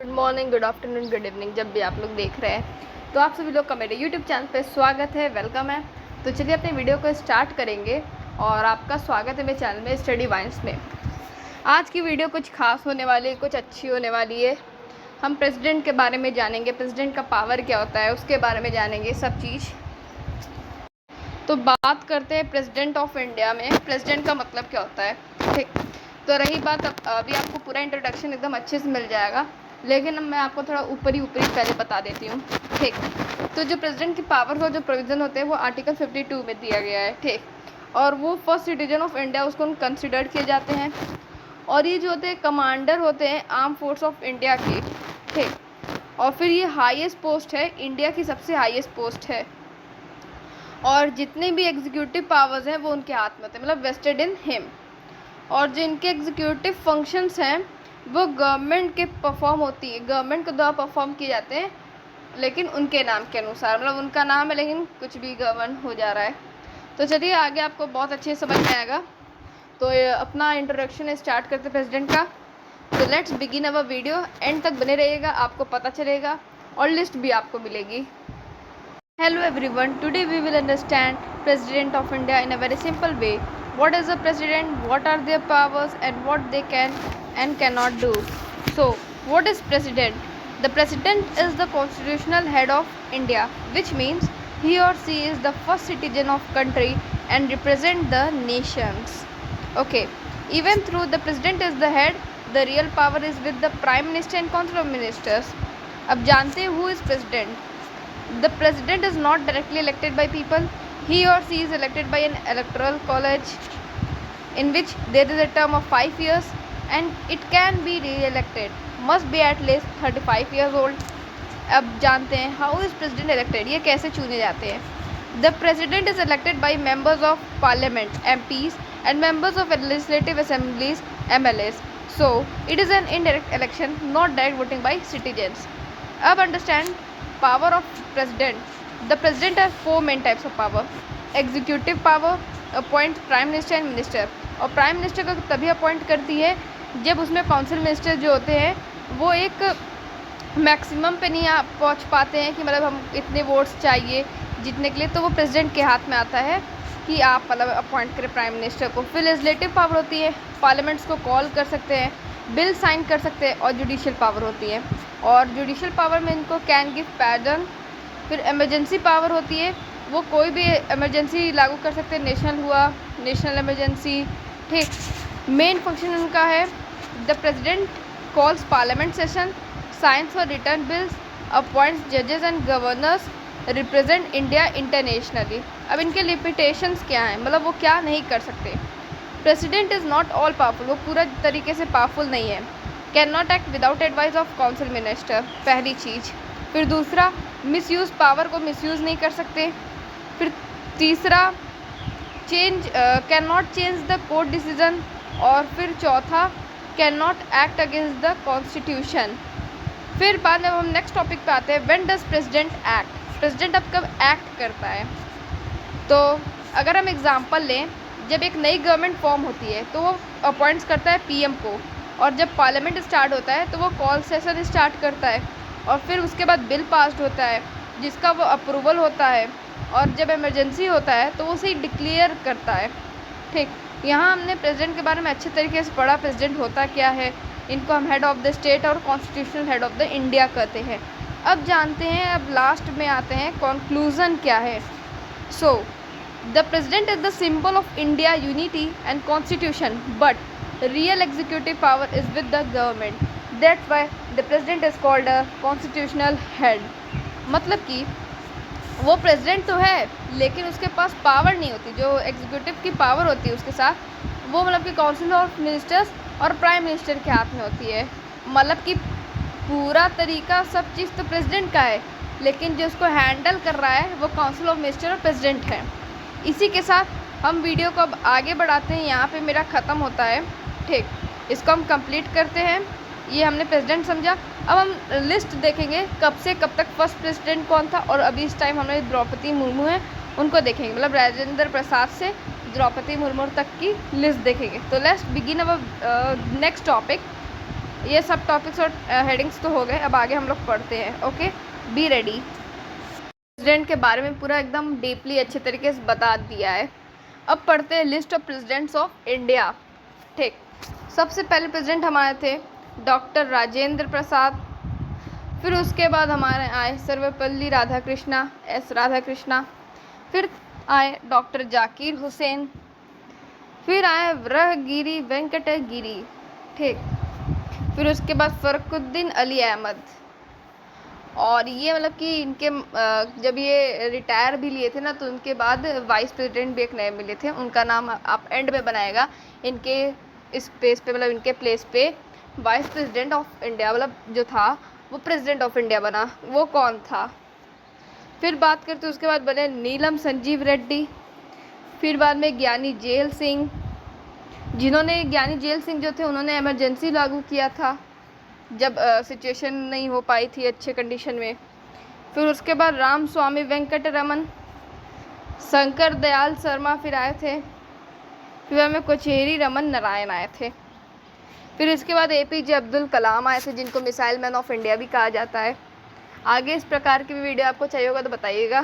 Good morning, good afternoon, good evening, जब भी आप लोग देख रहे हैं तो आप सभी लोग का मेरे यूट्यूब चैनल पे स्वागत है, वेलकम है। तो चलिए अपने वीडियो को स्टार्ट करेंगे और आपका स्वागत है मेरे चैनल में स्टडी वाइन्स में। आज की वीडियो कुछ खास होने वाली है, कुछ अच्छी होने वाली है। हम प्रेसिडेंट के बारे में जानेंगे, प्रेसिडेंट का पावर क्या होता है उसके बारे में जानेंगे सब चीज़। तो बात करते हैं प्रेसिडेंट ऑफ इंडिया में प्रेसिडेंट का मतलब क्या होता है। ठीक, तो रही बात, अभी आपको पूरा इंट्रोडक्शन एकदम अच्छे से मिल जाएगा, लेकिन अब मैं आपको थोड़ा ऊपरी पहले बता देती हूँ। ठीक, तो जो प्रेसिडेंट की पावर का जो प्रोविज़न होते हैं वो आर्टिकल 52 में दिया गया है। ठीक, और वो फर्स्ट सिटीजन ऑफ इंडिया उसको कंसिडर किए जाते हैं। और ये जो होते हैं कमांडर होते हैं आर्म फोर्स ऑफ इंडिया के। ठीक, और फिर ये हाईएस्ट पोस्ट है, इंडिया की सबसे हाईएस्ट पोस्ट है। और जितने भी एग्जीक्यूटिव पावर्स हैं वो उनके हाथ में होते हैं, मतलब वेस्टेड इन हिम। और जो इनके एग्जीक्यूटिव फंक्शंस हैं वो गवर्नमेंट के परफॉर्म होती है, गवर्नमेंट के द्वारा परफॉर्म किए जाते हैं, लेकिन उनके नाम के अनुसार, मतलब उनका नाम है लेकिन कुछ भी गवर्न हो जा रहा है। तो चलिए आगे आपको बहुत अच्छे से समझ में आएगा। तो अपना इंट्रोडक्शन स्टार्ट करते प्रेसिडेंट का। तो let's begin our video, and तक बने रहिएगा, आपको पता चलेगा और लिस्ट भी आपको मिलेगी। Hello everyone, today we will understand President of India in a very simple way. What is a president, what are their powers and what they can and cannot do. So, what is president? The president is the constitutional head of India, which means he or she is the first citizen of country and represent the nations. Okay, even though the president is the head, the real power is with the prime minister and council of ministers. अब जानते हैं who is president? The president is not directly elected by people. He or she is elected by an electoral college in which there is a term of 5 years and it can be re-elected. Must be at least 35 years old. अब जानते हैं how is president elected, ये कैसे चुने जाते हैं। The president is elected by members of parliament MPs and members of legislative assemblies MLAs. So it is an indirect election, not direct voting by citizens. अब understand power of president. The president has 4 main types of power. Executive power appoints prime minister and minister. और prime minister को तभी appoint करती है जब उसमें council minister जो होते हैं वो एक मैक्सिमम पे नहीं पहुंच पाते हैं कि मतलब हम इतने वोट्स चाहिए जीतने के लिए, तो वो प्रेसिडेंट के हाथ में आता है कि आप मतलब अपॉइंट करें प्राइम मिनिस्टर को। फिर लेजिस्लेटिव पावर होती है, पार्लियामेंट्स को कॉल कर सकते हैं, बिल साइन कर सकते हैं। और जुडिशियल पावर होती है, और जुडिशियल पावर में इनको कैन गिव पैर्डन। फिर इमरजेंसी पावर होती है, वो कोई भी इमरजेंसी लागू कर सकते हैं, नेशनल हुआ, नेशनल इमरजेंसी। ठीक, मेन फंक्शन उनका है the president calls parliament session, signs for return bills, appoints जजेस and governors, represent India internationally. अब इनके लिमिटेशंस क्या हैं, मतलब वो क्या नहीं कर सकते। President is not all powerful, वो पूरा तरीके से पावरफुल नहीं है। Can not act without advice of council minister, पहली चीज़। फिर दूसरा, मिसयूज़, पावर को मिसयूज़ नहीं कर सकते। फिर तीसरा, can not change the court decision. और फिर चौथा, can not act against the constitution. फिर बाद में हम नेक्स्ट टॉपिक पे आते हैं, when does president act, president अब कब एक्ट करता है। तो अगर हम एग्जांपल लें, जब एक नई गवर्नमेंट फॉर्म होती है तो वो अपॉइंट्स करता है पीएम को, और जब पार्लियामेंट स्टार्ट होता है तो वो कॉल सेशन स्टार्ट करता है, और फिर उसके बाद बिल पास्ड होता है जिसका वो अप्रूवल होता है, और जब इमरजेंसी होता है तो वो उसे डिक्लेयर करता है। ठीक, यहाँ हमने प्रेसिडेंट के बारे में अच्छे तरीके से पढ़ा, प्रेसिडेंट होता क्या है, इनको हम हेड ऑफ़ द स्टेट और constitutional head of the India कहते हैं। अब जानते हैं, अब लास्ट में आते हैं कंक्लूज़न क्या है। So the president is the symbol of India unity and constitution, but real executive power is with the government, that's why the president is called a constitutional head. मतलब कि वो प्रेसिडेंट तो है लेकिन उसके पास पावर नहीं होती, जो एग्जीक्यूटिव की पावर होती है उसके साथ, वो मतलब कि काउंसिल ऑफ मिनिस्टर्स और प्राइम मिनिस्टर के हाथ में होती है। मतलब कि पूरा तरीका सब चीज़ तो प्रेसिडेंट का है, लेकिन जो उसको हैंडल कर रहा है वो काउंसिल ऑफ मिनिस्टर और प्रेसिडेंट है। इसी के साथ हम वीडियो को अब आगे बढ़ाते हैं, यहाँ पे मेरा ख़त्म होता है। ठीक, इसको हम कंप्लीट करते हैं। ये हमने प्रेसिडेंट समझा, अब हम लिस्ट देखेंगे कब से कब तक फर्स्ट प्रेसिडेंट कौन था, और अभी इस टाइम हमें द्रौपदी मुर्मू है उनको देखेंगे, मतलब राजेंद्र प्रसाद से द्रौपदी मुर्मू तक की लिस्ट देखेंगे। तो let's begin our next topic, ये सब टॉपिक्स और हेडिंग्स तो हो गए, अब आगे हम लोग पढ़ते हैं। Okay, be ready. प्रेसिडेंट के बारे में पूरा एकदम डीपली अच्छे तरीके से बता दिया है। अब पढ़ते हैं list of presidents of India. ठीक, सबसे पहले प्रेसिडेंट हमारे थे डॉक्टर राजेंद्र प्रसाद। फिर उसके बाद हमारे आए सर्वपल्ली राधाकृष्णा, एस राधाकृष्णा। फिर आए डॉक्टर जाकिर हुसैन। फिर आए व्रहगिरी वेंकटगिरी। ठीक, फिर उसके बाद फ़रुखुद्दीन अली अहमद। और ये मतलब कि इनके जब ये रिटायर भी लिए थे ना, तो उनके बाद वाइस प्रेसिडेंट भी एक नए मिले थे, उनका नाम आप एंड में बनाएगा। इनके इस पेज पे मतलब इनके प्लेस पे वाइस प्रेसिडेंट ऑफ इंडिया मतलब जो था वो प्रेसिडेंट ऑफ इंडिया बना, वो कौन था। फिर बात करते उसके बाद बने नीलम संजीव रेड्डी। फिर बाद में ज्ञानी जेल सिंह, जिन्होंने ज्ञानी जेल सिंह जो थे उन्होंने इमरजेंसी लागू किया था जब सिचुएशन नहीं हो पाई थी अच्छे कंडीशन में। फिर उसके बाद राम स्वामी वेंकटरमन, शंकर दयाल शर्मा फिर आए थे। फिर हमें कोचेरी रमन नारायण आए थे। फिर इसके बाद APJ अब्दुल कलाम आए थे, जिनको मिसाइल मैन ऑफ इंडिया भी कहा जाता है। आगे इस प्रकार की भी वीडियो आपको चाहिए होगा तो बताइएगा।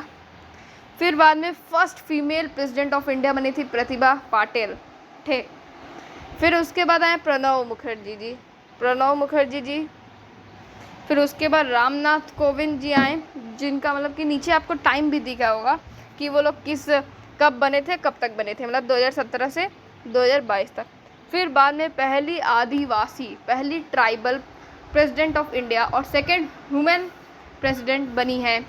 फिर बाद में first female president of India बनी थी प्रतिभा पाटिल। ठीक, फिर उसके बाद आए प्रणब मुखर्जी जी। फिर उसके बाद रामनाथ कोविंद जी आए, जिनका मतलब कि नीचे आपको टाइम भी दिखा होगा कि वो लोग कब बने थे, कब तक बने थे, मतलब 2017 से 2022 तक। फिर बाद में पहली ट्राइबल प्रेसिडेंट ऑफ इंडिया और सेकंड वुमेन प्रेसिडेंट बनी है,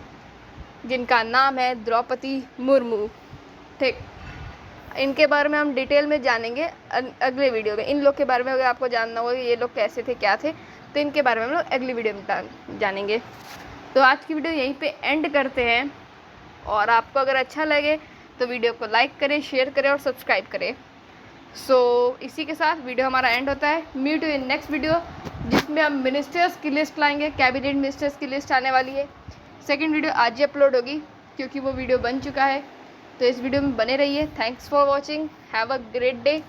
जिनका नाम है द्रौपदी मुर्मू। ठीक, इनके बारे में हम डिटेल में जानेंगे अगले वीडियो में। इन लोग के बारे में अगर आपको जानना होगा ये लोग कैसे थे, क्या थे, तो इनके बारे में हम लोग अगली वीडियो में जानेंगे। तो आज की वीडियो यहीं पे एंड करते हैं, और आपको अगर अच्छा लगे तो वीडियो को लाइक करें, शेयर करें और सब्सक्राइब करें। इसी के साथ वीडियो हमारा एंड होता है। Meet you in next video, जिसमें हम मिनिस्टर्स की लिस्ट लाएंगे, कैबिनेट मिनिस्टर्स की लिस्ट आने वाली है। सेकेंड वीडियो आज ही अपलोड होगी क्योंकि वो वीडियो बन चुका है, तो इस वीडियो में बने रहिए। Thanks for watching, have a great day.